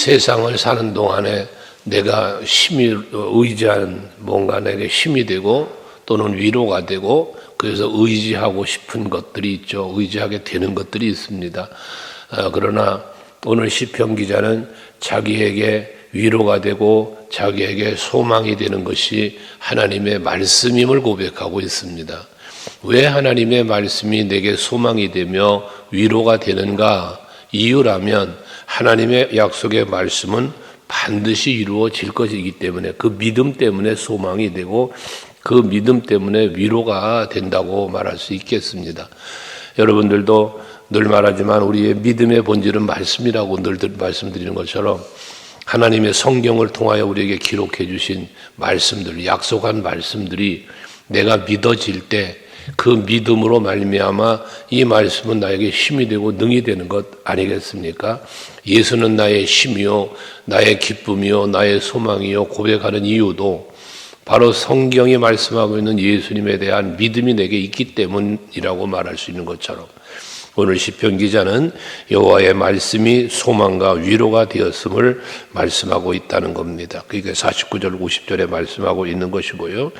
세상을 사는 동안에 내가 힘이 의지하는 뭔가 내게 힘이 되고 또는 위로가 되고 그래서 의지하고 싶은 것들이 있죠. 의지하게 되는 것들이 있습니다. 그러나 오늘 시편 기자는 자기에게 위로가 되고 자기에게 소망이 되는 것이 하나님의 말씀임을 고백하고 있습니다. 왜 하나님의 말씀이 내게 소망이 되며 위로가 되는가? 이유라면 하나님의 약속의 말씀은 반드시 이루어질 것이기 때문에 그 믿음 때문에 소망이 되고 그 믿음 때문에 위로가 된다고 말할 수 있겠습니다. 여러분들도 늘 말하지만 우리의 믿음의 본질은 말씀이라고 늘 말씀드리는 것처럼 하나님의 성경을 통하여 우리에게 기록해 주신 말씀들, 약속한 말씀들이 내가 믿어질 때 그 믿음으로 말미암아 이 말씀은 나에게 힘이 되고 능이 되는 것 아니겠습니까? 예수는 나의 힘이요 나의 기쁨이요 나의 소망이요 고백하는 이유도 바로 성경이 말씀하고 있는 예수님에 대한 믿음이 내게 있기 때문이라고 말할 수 있는 것처럼 오늘 시편 기자는 여호와의 말씀이 소망과 위로가 되었음을 말씀하고 있다는 겁니다. 그게 49절 50절에 말씀하고 있는 것이고요.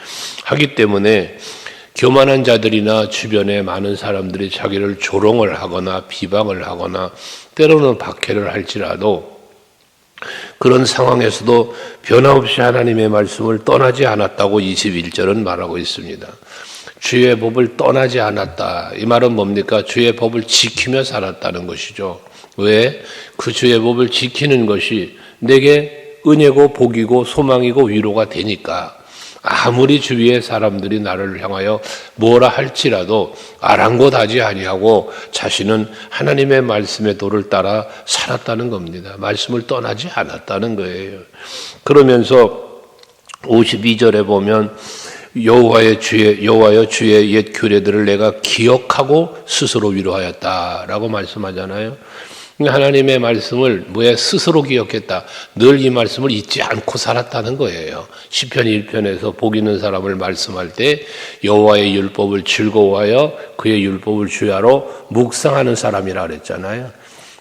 하기 때문에 교만한 자들이나 주변에 많은 사람들이 자기를 조롱을 하거나 비방을 하거나 때로는 박해를 할지라도 그런 상황에서도 변함없이 하나님의 말씀을 떠나지 않았다고 21절은 말하고 있습니다. 주의 법을 떠나지 않았다. 이 말은 뭡니까? 주의 법을 지키며 살았다는 것이죠. 왜? 그 주의 법을 지키는 것이 내게 은혜고 복이고 소망이고 위로가 되니까 아무리 주위의 사람들이 나를 향하여 뭐라 할지라도 아랑곳하지 아니하고 자신은 하나님의 말씀의 도를 따라 살았다는 겁니다. 말씀을 떠나지 않았다는 거예요. 그러면서 52절에 보면 여호와여 주의 옛 규례들을 내가 기억하고 스스로 위로하였다라고 말씀하잖아요. 하나님의 말씀을 왜 스스로 기억했다. 늘 이 말씀을 잊지 않고 살았다는 거예요. 시편 1편에서 복 있는 사람을 말씀할 때 여호와의 율법을 즐거워하여 그의 율법을 주야로 묵상하는 사람이라 그랬잖아요.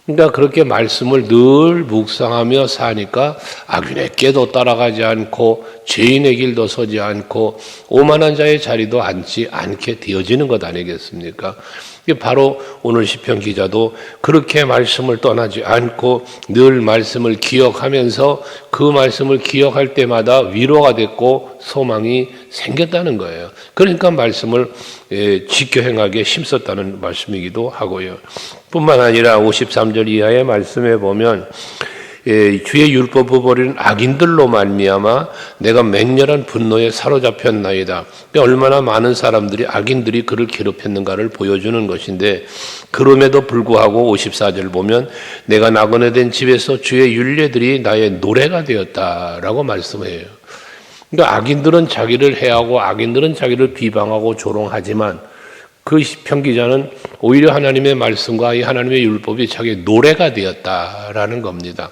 그러니까 그렇게 말씀을 늘 묵상하며 사니까 악인의 꾀도 따라가지 않고 죄인의 길도 서지 않고 오만한 자의 자리도 앉지 않게 되어지는 것 아니겠습니까? 바로 오늘 시편 기자도 그렇게 말씀을 떠나지 않고 늘 말씀을 기억하면서 그 말씀을 기억할 때마다 위로가 됐고 소망이 생겼다는 거예요. 그러니까 말씀을 지켜 행하기에 힘썼다는 말씀이기도 하고요. 뿐만 아니라 53절 이하의 말씀에 보면 주의 율법을 버리는 악인들로 말미암아 내가 맹렬한 분노에 사로잡혔나이다. 얼마나 많은 사람들이 악인들이 그를 괴롭혔는가를 보여주는 것인데 그럼에도 불구하고 54절 보면 내가 나그네 된 집에서 주의 율례들이 나의 노래가 되었다라고 말씀해요. 그러니까 악인들은 자기를 해하고 악인들은 자기를 비방하고 조롱하지만 그 시편 기자는 오히려 하나님의 말씀과 이 하나님의 율법이 자기의 노래가 되었다라는 겁니다.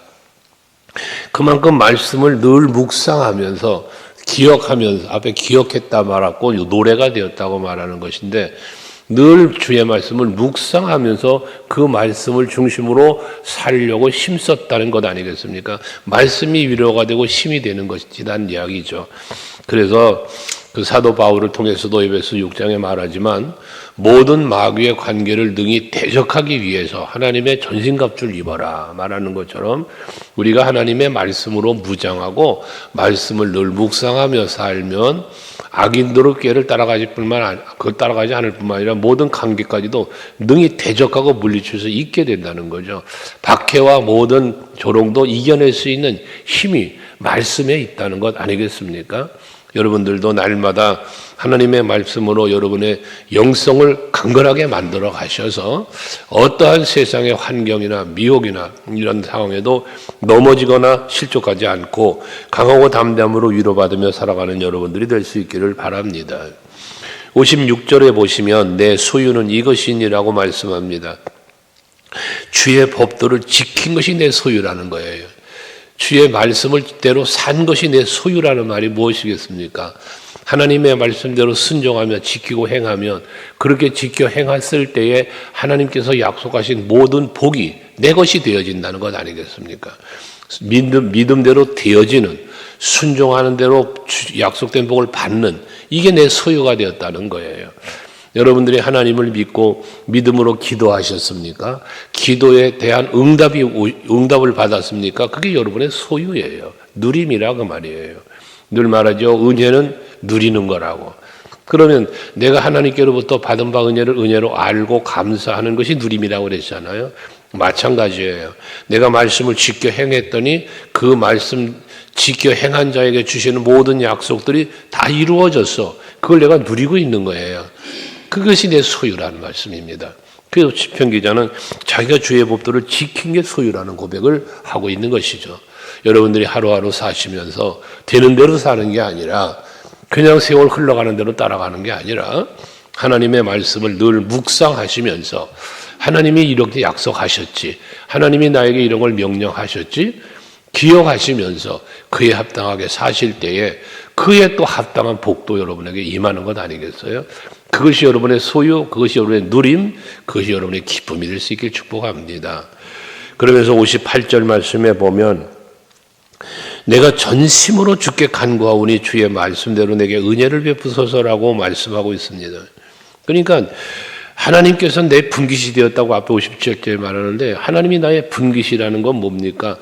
그만큼 말씀을 늘 묵상하면서 기억하면서 앞에 기억했다 말았고 노래가 되었다고 말하는 것인데 늘 주의 말씀을 묵상하면서 그 말씀을 중심으로 살려고 힘썼다는 것 아니겠습니까? 말씀이 위로가 되고 힘이 되는 것이란 이야기죠. 그래서 그 사도 바울을 통해서도 에베소 6장에 말하지만 모든 마귀의 관계를 능히 대적하기 위해서 하나님의 전신갑주를 입어라 말하는 것처럼 우리가 하나님의 말씀으로 무장하고 말씀을 늘 묵상하며 살면 악인들의 꾀를 따라가지 않을 뿐만 아니라 모든 관계까지도 능히 대적하고 물리칠 수 있게 된다는 거죠. 박해와 모든 조롱도 이겨낼 수 있는 힘이 말씀에 있다는 것 아니겠습니까? 여러분들도 날마다 하나님의 말씀으로 여러분의 영성을 강건하게 만들어 가셔서 어떠한 세상의 환경이나 미혹이나 이런 상황에도 넘어지거나 실족하지 않고 강하고 담대함으로 위로받으며 살아가는 여러분들이 될 수 있기를 바랍니다. 56절에 보시면 내 소유는 이것이니라고 말씀합니다. 주의 법도를 지킨 것이 내 소유라는 거예요. 주의 말씀을 대로 산 것이 내 소유라는 말이 무엇이겠습니까? 하나님의 말씀대로 순종하며 지키고 행하면 그렇게 지켜 행했을 때에 하나님께서 약속하신 모든 복이 내 것이 되어진다는 것 아니겠습니까? 믿음대로 되어지는, 순종하는 대로 약속된 복을 받는, 이게 내 소유가 되었다는 거예요. 여러분들이 하나님을 믿고 믿음으로 기도하셨습니까? 기도에 대한 응답을 받았습니까? 그게 여러분의 소유예요. 누림이라 그 말이에요. 늘 말하죠. 은혜는 누리는 거라고. 그러면 내가 하나님께로부터 받은 바 은혜를 은혜로 알고 감사하는 것이 누림이라고 그랬잖아요. 마찬가지예요. 내가 말씀을 지켜 행했더니 그 말씀 지켜 행한 자에게 주시는 모든 약속들이 다 이루어졌어. 그걸 내가 누리고 있는 거예요. 그것이 내 소유라는 말씀입니다. 그래서 시편 기자는 자기가 주의 법도를 지킨 게 소유라는 고백을 하고 있는 것이죠. 여러분들이 하루하루 사시면서 되는 대로 사는 게 아니라, 그냥 세월 흘러가는 대로 따라가는 게 아니라, 하나님의 말씀을 늘 묵상하시면서 하나님이 이렇게 약속하셨지, 하나님이 나에게 이런 걸 명령하셨지 기억하시면서 그에 합당하게 사실 때에 그에 또 합당한 복도 여러분에게 임하는 것 아니겠어요? 그것이 여러분의 소유, 그것이 여러분의 누림, 그것이 여러분의 기쁨이 될 수 있길 축복합니다. 그러면서 58절 말씀에 보면, 내가 전심으로 주께 간구하오니 주의 말씀대로 내게 은혜를 베푸소서라고 말씀하고 있습니다. 그러니까 하나님께서 내 분깃이 되었다고 앞에 57절에 말하는데, 하나님이 나의 분깃이라는 건 뭡니까?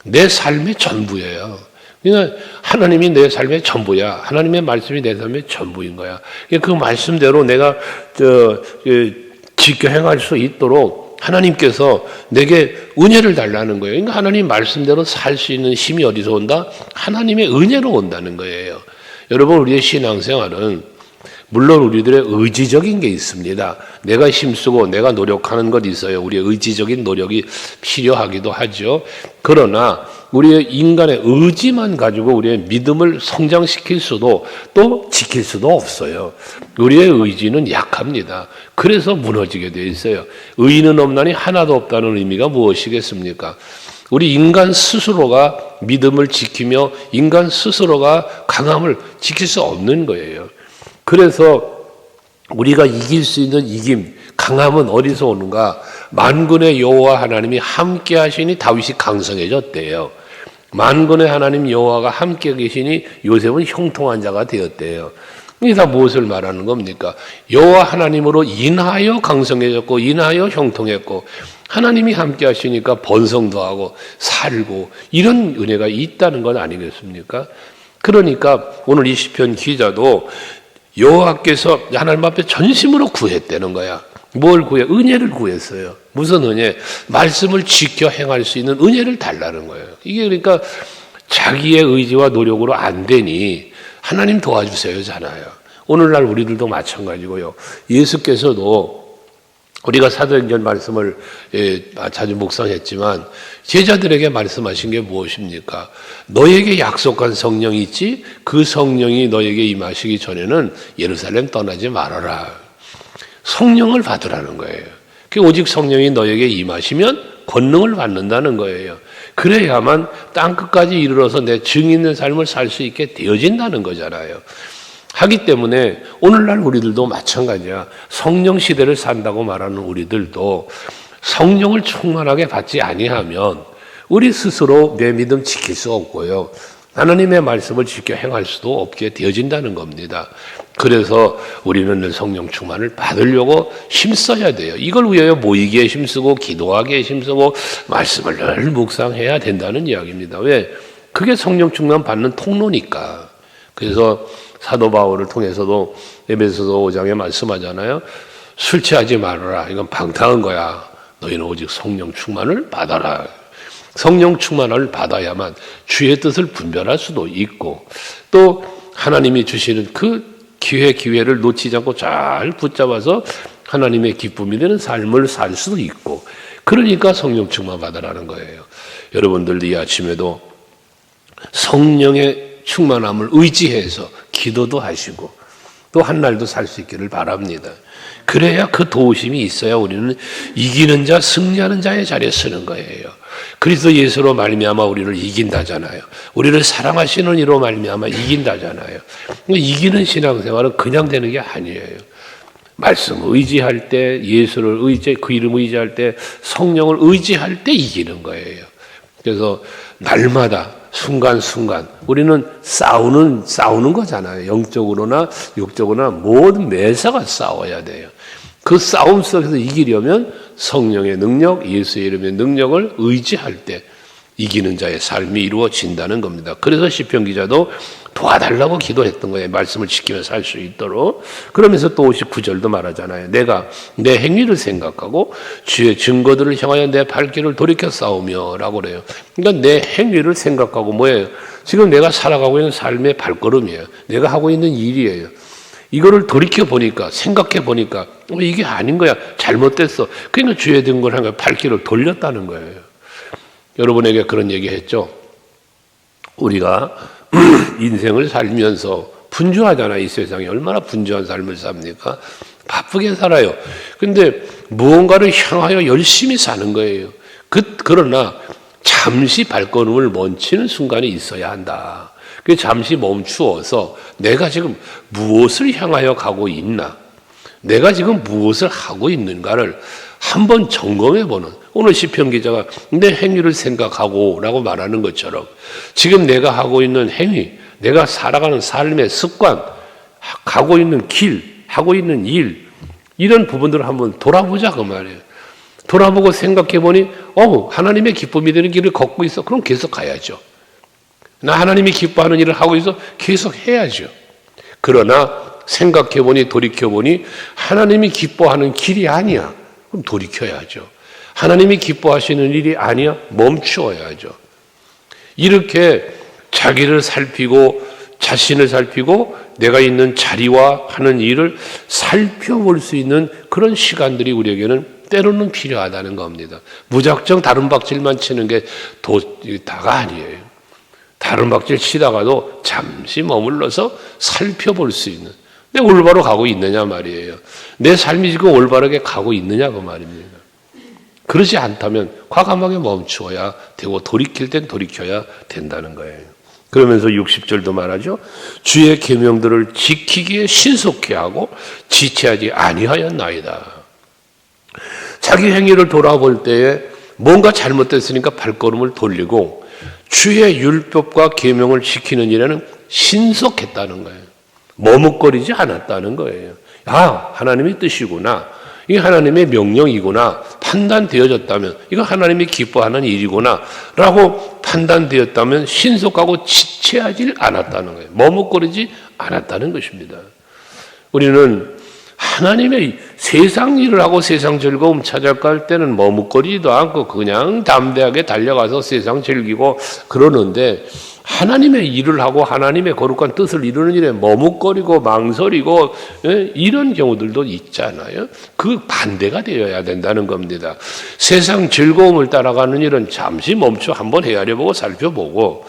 내 삶의 전부예요. 그러니까 하나님이 내 삶의 전부야. 하나님의 말씀이 내 삶의 전부인 거야. 그 말씀대로 내가 지켜 행할 수 있도록 하나님께서 내게 은혜를 달라는 거예요. 그러니까 하나님 말씀대로 살 수 있는 힘이 어디서 온다? 하나님의 은혜로 온다는 거예요. 여러분, 우리의 신앙생활은 물론 우리들의 의지적인 게 있습니다. 내가 힘쓰고 내가 노력하는 것 있어요. 우리의 의지적인 노력이 필요하기도 하죠. 그러나 우리의 인간의 의지만 가지고 우리의 믿음을 성장시킬 수도 또 지킬 수도 없어요. 우리의 의지는 약합니다. 그래서 무너지게 되어 있어요. 의인은 없나니 하나도 없다는 의미가 무엇이겠습니까? 우리 인간 스스로가 믿음을 지키며 인간 스스로가 강함을 지킬 수 없는 거예요. 그래서 우리가 이길 수 있는 이김, 강함은 어디서 오는가? 만군의 여호와 하나님이 함께 하시니 다윗이 강성해졌대요. 만군의 하나님 여호와가 함께 계시니 요셉은 형통한 자가 되었대요. 이게 다 무엇을 말하는 겁니까? 여호와 하나님으로 인하여 강성해졌고 인하여 형통했고, 하나님이 함께 하시니까 번성도 하고 살고, 이런 은혜가 있다는 건 아니겠습니까? 그러니까 오늘 이 시편 기자도 여호와께서 하나님 앞에 전심으로 구했다는 거야. 뭘 구해? 은혜를 구했어요. 무슨 은혜? 말씀을 지켜 행할 수 있는 은혜를 달라는 거예요. 이게 그러니까 자기의 의지와 노력으로 안 되니 하나님 도와주세요잖아요. 오늘날 우리들도 마찬가지고요. 예수께서도 우리가 사도행전 말씀을 자주 묵상했지만 제자들에게 말씀하신 게 무엇입니까? 너에게 약속한 성령이 있지, 그 성령이 너에게 임하시기 전에는 예루살렘 떠나지 말아라. 성령을 받으라는 거예요. 오직 성령이 너에게 임하시면 권능을 받는다는 거예요. 그래야만 땅끝까지 이르러서 내 증인의 삶을 살 수 있게 되어진다는 거잖아요. 하기 때문에 오늘날 우리들도 마찬가지야. 성령 시대를 산다고 말하는 우리들도 성령을 충만하게 받지 아니하면 우리 스스로 내 믿음 지킬 수 없고요. 하나님의 말씀을 지켜 행할 수도 없게 되어진다는 겁니다. 그래서 우리는 늘 성령 충만을 받으려고 힘써야 돼요. 이걸 위하여 모이기에 힘쓰고 기도하기에 힘쓰고 말씀을 늘 묵상해야 된다는 이야기입니다. 왜? 그게 성령 충만 받는 통로니까. 그래서 사도 바울을 통해서도 에베소서 5장에 말씀하잖아요. 술 취하지 말아라. 이건 방탕한 거야. 너희는 오직 성령 충만을 받아라. 성령 충만을 받아야만 주의 뜻을 분별할 수도 있고, 또 하나님이 주시는 그 기회를 놓치지 않고 잘 붙잡아서 하나님의 기쁨이 되는 삶을 살 수도 있고, 그러니까 성령 충만 받아라는 거예요. 여러분들 이 아침에도 성령의 충만함을 의지해서 기도도 하시고 또 한날도 살 수 있기를 바랍니다. 그래야 그 도우심이 있어야 우리는 이기는 자, 승리하는 자의 자리에 서는 거예요. 그리스도 예수로 말미암아 우리를 이긴다잖아요. 우리를 사랑하시는 이로 말미암아 이긴다잖아요. 이기는 신앙생활은 그냥 되는 게 아니에요. 말씀 의지할 때, 예수를 그 이름 의지할 때, 성령을 의지할 때 이기는 거예요. 그래서 날마다 순간순간 우리는 싸우는 거잖아요. 영적으로나 육적으로나 모든 매사가 싸워야 돼요. 그 싸움 속에서 이기려면 성령의 능력, 예수의 이름의 능력을 의지할 때 이기는 자의 삶이 이루어진다는 겁니다. 그래서 시편 기자도 도와달라고 기도했던 거예요. 말씀을 지키며 살 수 있도록. 그러면서 또 59절도 말하잖아요. 내가 내 행위를 생각하고 주의 증거들을 향하여 내 발길을 돌이켜 싸우며 라고 그래요. 그러니까 내 행위를 생각하고 뭐예요? 지금 내가 살아가고 있는 삶의 발걸음이에요. 내가 하고 있는 일이에요. 이거를 돌이켜 보니까, 생각해 보니까 이게 아닌 거야. 잘못됐어. 그러니까 주의 증거를 향하여 발길을 돌렸다는 거예요. 여러분에게 그런 얘기 했죠. 우리가 인생을 살면서 분주하잖아. 이 세상에 얼마나 분주한 삶을 삽니까? 바쁘게 살아요. 근데 무언가를 향하여 열심히 사는 거예요. 그러나 잠시 발걸음을 멈추는 순간이 있어야 한다. 그 잠시 멈추어서 내가 지금 무엇을 향하여 가고 있나? 내가 지금 무엇을 하고 있는가를 한번 점검해보는, 오늘 시편 기자가 내 행위를 생각하고 라고 말하는 것처럼 지금 내가 하고 있는 행위, 내가 살아가는 삶의 습관, 가고 있는 길, 하고 있는 일, 이런 부분들을 한번 돌아보자 그 말이에요. 돌아보고 생각해보니 하나님의 기쁨이 되는 길을 걷고 있어. 그럼 계속 가야죠. 나 하나님이 기뻐하는 일을 하고 있어. 계속 해야죠. 그러나 생각해보니, 돌이켜보니 하나님이 기뻐하는 길이 아니야. 그럼 돌이켜야죠. 하나님이 기뻐하시는 일이 아니야. 멈추어야죠. 이렇게 자기를 살피고 자신을 살피고 내가 있는 자리와 하는 일을 살펴볼 수 있는 그런 시간들이 우리에게는 때로는 필요하다는 겁니다. 무작정 다른 박질만 치는 게 다가 아니에요. 다른 박질 치다가도 잠시 머물러서 살펴볼 수 있는, 내가 올바로 가고 있느냐 말이에요. 내 삶이 지금 올바르게 가고 있느냐 그 말입니다. 그러지 않다면 과감하게 멈추어야 되고 돌이킬 땐 돌이켜야 된다는 거예요. 그러면서 60절도 말하죠. 주의 계명들을 지키기에 신속히 하고 지체하지 아니하였나이다. 자기 행위를 돌아볼 때에 뭔가 잘못됐으니까 발걸음을 돌리고 주의 율법과 계명을 지키는 일에는 신속했다는 거예요. 머뭇거리지 않았다는 거예요. 하나님의 뜻이구나. 이게 하나님의 명령이구나. 판단되어졌다면 이거 하나님이 기뻐하는 일이구나 라고 판단되었다면 신속하고 지체하지 않았다는 거예요. 머뭇거리지 않았다는 것입니다. 우리는 하나님의 세상 일을 하고 세상 즐거움 찾아갈 때는 머뭇거리지도 않고 그냥 담대하게 달려가서 세상 즐기고 그러는데, 하나님의 일을 하고 하나님의 거룩한 뜻을 이루는 일에 머뭇거리고 망설이고 이런 경우들도 있잖아요. 그 반대가 되어야 된다는 겁니다. 세상 즐거움을 따라가는 일은 잠시 멈춰 한번 헤아려보고 살펴보고,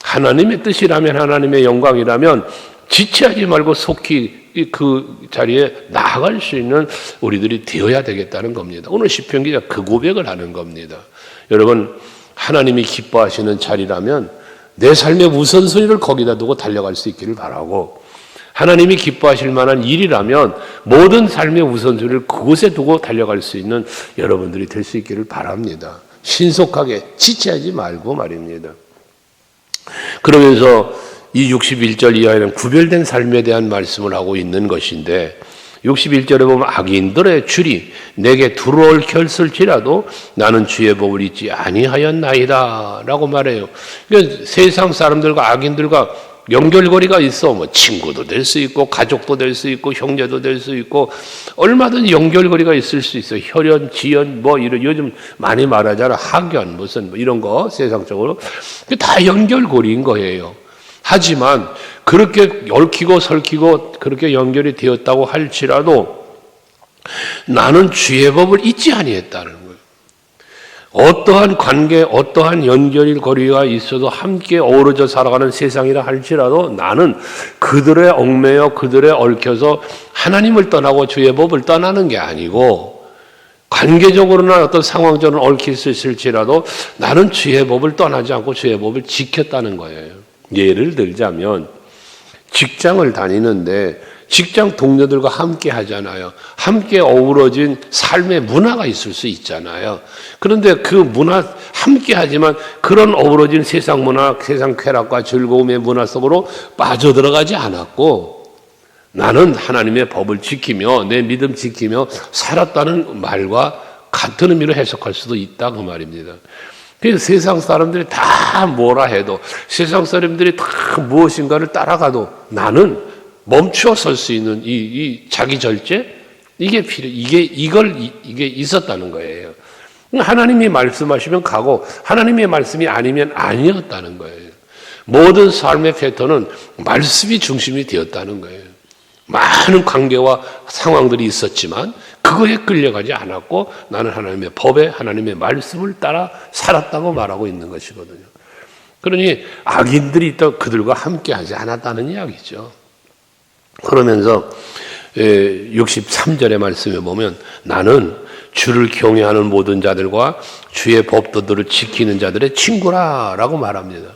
하나님의 뜻이라면 하나님의 영광이라면 지체하지 말고 속히 그 자리에 나아갈 수 있는 우리들이 되어야 되겠다는 겁니다. 오늘 시편 기자 그 고백을 하는 겁니다. 여러분, 하나님이 기뻐하시는 자리라면 내 삶의 우선순위를 거기다 두고 달려갈 수 있기를 바라고, 하나님이 기뻐하실 만한 일이라면 모든 삶의 우선순위를 그곳에 두고 달려갈 수 있는 여러분들이 될 수 있기를 바랍니다. 신속하게 지체하지 말고 말입니다. 그러면서 이 61절 이하에는 구별된 삶에 대한 말씀을 하고 있는 것인데, 61절에 보면 악인들의 줄이 내게 들어올 결설지라도 나는 주의 법을 잊지 아니하였나이다 라고 말해요. 그러니까 세상 사람들과 악인들과 연결고리가 있어. 뭐 친구도 될 수 있고 가족도 될 수 있고 형제도 될 수 있고 얼마든 연결고리가 있을 수 있어요. 혈연, 지연 뭐 이런 요즘 많이 말하잖아. 학연 무슨 뭐 이런 거 세상적으로 다 연결고리인 거예요. 하지만 그렇게 얽히고 설키고 그렇게 연결이 되었다고 할지라도 나는 주의 법을 잊지 아니했다는 거예요. 어떠한 관계, 어떠한 연결고리가 있어도 함께 어우러져 살아가는 세상이라 할지라도 나는 그들의 얽매여 그들의 얽혀서 하나님을 떠나고 주의 법을 떠나는 게 아니고, 관계적으로나 어떤 상황적으로 얽힐 수 있을지라도 나는 주의 법을 떠나지 않고 주의 법을 지켰다는 거예요. 예를 들자면 직장을 다니는데 직장 동료들과 함께 하잖아요. 함께 어우러진 삶의 문화가 있을 수 있잖아요. 그런데 그 문화 함께 하지만 그런 어우러진 세상 문화, 세상 쾌락과 즐거움의 문화 속으로 빠져들어가지 않았고 나는 하나님의 법을 지키며 내 믿음 지키며 살았다는 말과 같은 의미로 해석할 수도 있다 그 말입니다. 그래서 세상 사람들이 다 뭐라 해도 세상 사람들이 다 무엇인가를 따라가도 나는 멈추어 설 수 있는 이 자기 절제 이게 이게 있었다는 거예요. 하나님이 말씀하시면 가고 하나님의 말씀이 아니면 아니었다는 거예요. 모든 삶의 패턴은 말씀이 중심이 되었다는 거예요. 많은 관계와 상황들이 있었지만 그거에 끌려가지 않았고 나는 하나님의 법에 하나님의 말씀을 따라 살았다고 말하고 있는 것이거든요. 그러니 악인들이 있다고 그들과 함께 하지 않았다는 이야기죠. 그러면서 63절의 말씀에 보면 나는 주를 경외하는 모든 자들과 주의 법도들을 지키는 자들의 친구라라고 말합니다.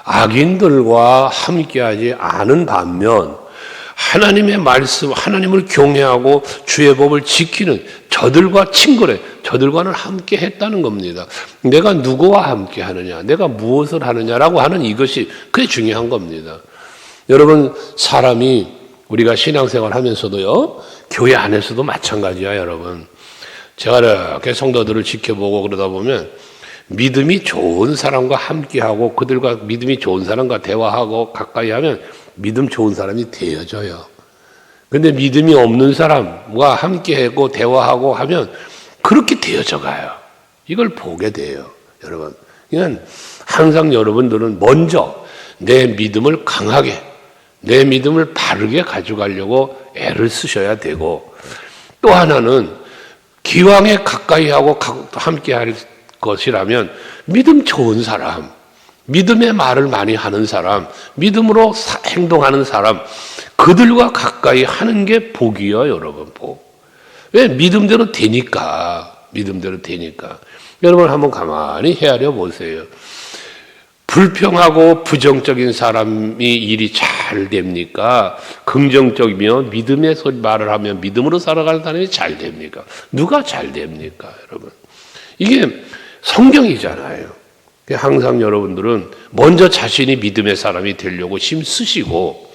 악인들과 함께하지 않은 반면 하나님의 말씀, 하나님을 경외하고 주의 법을 지키는 저들과 친구래. 저들과는 함께 했다는 겁니다. 내가 누구와 함께 하느냐, 내가 무엇을 하느냐라고 하는 이것이 그게 중요한 겁니다. 여러분, 사람이 우리가 신앙생활 하면서도요, 교회 안에서도 마찬가지야, 여러분. 제가 이렇게 성도들을 지켜보고 그러다 보면 믿음이 좋은 사람과 함께하고 그들과 믿음이 좋은 사람과 대화하고 가까이 하면 믿음 좋은 사람이 되어져요. 근데 믿음이 없는 사람과 함께하고 대화하고 하면 그렇게 되어져 가요. 이걸 보게 돼요, 여러분. 그러니까 항상 여러분들은 먼저 내 믿음을 강하게, 내 믿음을 바르게 가져가려고 애를 쓰셔야 되고 또 하나는 기왕에 가까이 하고 함께 할 것이라면 믿음 좋은 사람, 믿음의 말을 많이 하는 사람, 믿음으로 행동하는 사람, 그들과 가까이 하는 게 복이요, 여러분, 복. 왜? 믿음대로 되니까. 믿음대로 되니까. 여러분 한번 가만히 헤아려 보세요. 불평하고 부정적인 사람이 일이 잘 됩니까? 긍정적이며 믿음의 말을 하면 믿음으로 살아가는 사람이 잘 됩니까? 누가 잘 됩니까, 여러분? 이게 성경이잖아요. 항상 여러분들은 먼저 자신이 믿음의 사람이 되려고 힘쓰시고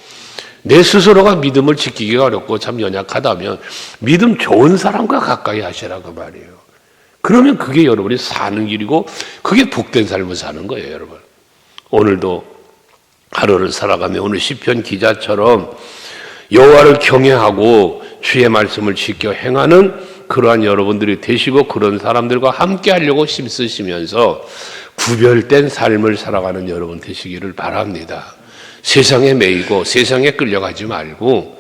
내 스스로가 믿음을 지키기가 어렵고 참 연약하다면 믿음 좋은 사람과 가까이 하시라고 말이에요. 그러면 그게 여러분이 사는 길이고 그게 복된 삶을 사는 거예요, 여러분. 오늘도 하루를 살아가며 오늘 시편 기자처럼 여호와를 경외하고 주의 말씀을 지켜 행하는 그러한 여러분들이 되시고 그런 사람들과 함께 하려고 힘쓰시면서 구별된 삶을 살아가는 여러분 되시기를 바랍니다. 세상에 매이고 세상에 끌려가지 말고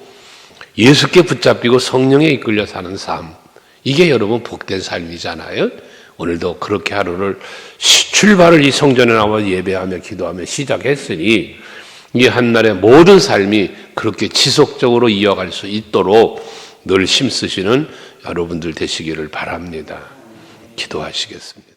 예수께 붙잡히고 성령에 이끌려 사는 삶, 이게 여러분 복된 삶이잖아요. 오늘도 그렇게 하루를 출발을 이 성전에 나와 예배하며 기도하며 시작했으니 이 한날의 모든 삶이 그렇게 지속적으로 이어갈 수 있도록 늘 힘쓰시는 여러분들 되시기를 바랍니다. 기도하시겠습니다.